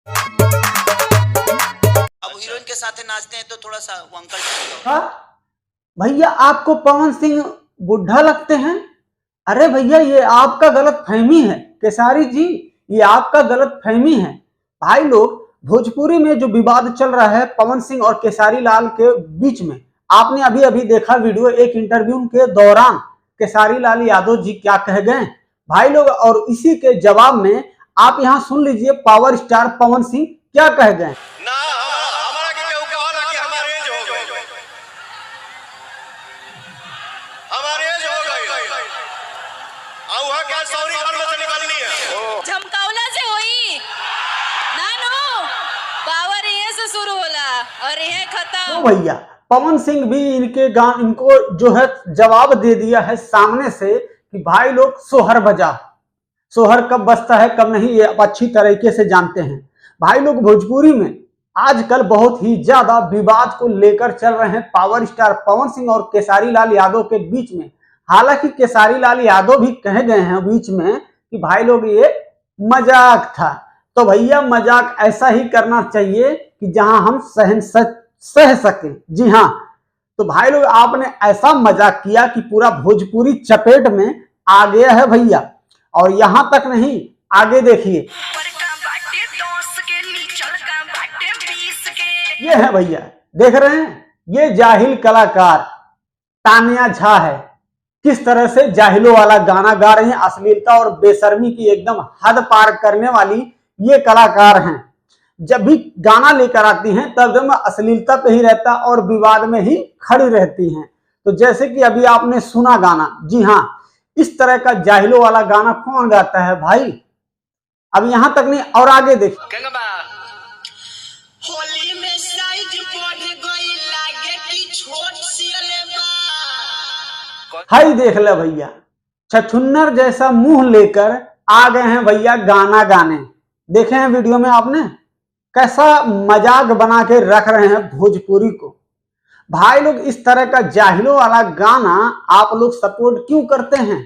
अब हीरोइन के साथ नाचते हैं तो थोड़ा सा वो अंकल। हाँ भैया, आपको पवन सिंह बुढ़ा लगते हैं? अरे भैया, ये आपका गलत फहमी है केसारी जी, ये आपका गलत फहमी है। भाई लोग, भोजपुरी में जो विवाद चल रहा है पवन सिंह और केसारी लाल के बीच में, आपने अभी अभी देखा वीडियो, एक इंटरव्यू के दौरान केसारी लाल यादव जी क्या कह गए भाई लोग, और इसी के जवाब में आप यहां सुन लीजिए पावर स्टार पवन सिंह क्या कह गए। झमकावला से होई नानू पावर ये से शुरू होला और ये खत्म। तो भैया, पवन सिंह भी इनको जो है जवाब दे दिया है सामने से कि भाई लोग सोहर बजा, सोहर कब बजता है कब नहीं ये आप अच्छी तरीके से जानते हैं। भाई लोग, भोजपुरी में आजकल बहुत ही ज्यादा विवाद को लेकर चल रहे हैं पावर स्टार पवन सिंह और केसारी लाल यादव के बीच में। हालांकि केसारी लाल यादव भी कह गए हैं बीच में कि भाई लोग ये मजाक था। तो भैया, मजाक ऐसा ही करना चाहिए कि जहां हम सह सके। जी हाँ, तो भाई लोग आपने ऐसा मजाक किया कि पूरा भोजपुरी चपेट में आ गया है भैया। और यहां तक नहीं, आगे देखिए, ये है भैया, देख रहे हैं, ये जाहिल कलाकार तानिया झा है। किस तरह से जाहिलों वाला गाना गा रहे हैं, अश्लीलता और बेशर्मी की एकदम हद पार करने वाली ये कलाकार हैं। जब भी गाना लेकर आती हैं तब एकदम अश्लीलता पे ही रहता और विवाद में ही खड़ी रहती हैं। तो जैसे कि अभी आपने सुना गाना, जी हाँ, इस तरह का जाहिलों वाला गाना कौन गाता है भाई? अब यहां तक नहीं, और आगे देखिए, होली में साइज बढ़ गई लागे कि छोट सिलेबा। हाई देख ले भैया, छछुन्नर जैसा मुंह लेकर आ गए हैं भैया गाना गाने। देखे हैं वीडियो में आपने कैसा मजाक बना के रख रहे हैं भोजपुरी को। भाई लोग, इस तरह का जाहिलों वाला गाना आप लोग सपोर्ट क्यों करते हैं?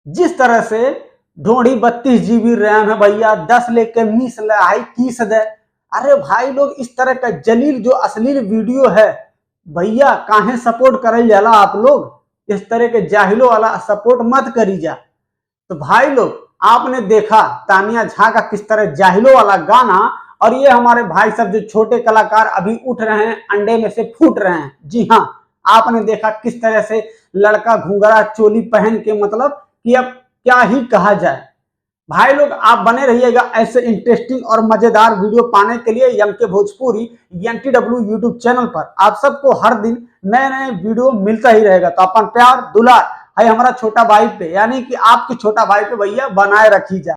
जिस तरह से ढोड़ी 32 GB रैम है भैया, 10 लेके मिस लाई किस दे। अरे भाई लोग, इस तरह का जलील जो अश्लील वीडियो है भैया, काहे सपोर्ट करल जाला आप लोग? इस तरह के जाहिलों वाला सपोर्ट मत करी जा। तो भाई लोग, आपने देखा तानिया झा का किस तरह जाहिलों वाला गाना, और ये हमारे भाई सब जो छोटे कलाकार अभी उठ रहे हैं, अंडे में से फूट रहे हैं। जी हाँ, आपने देखा किस तरह से लड़का घुंघरा चोली पहन के, मतलब कि अब क्या ही कहा जाए। भाई लोग, आप बने रहिएगा ऐसे इंटरेस्टिंग और मजेदार वीडियो पाने के लिए MK Bhojpuri NTW YouTube channel पर। आप सबको हर दिन नए नए वीडियो मिलता ही रहेगा। तो अपन प्यार दुलार है हमारा छोटा भाई पे, यानी कि आपके छोटा भाई पे भैया बनाए रखी जाए।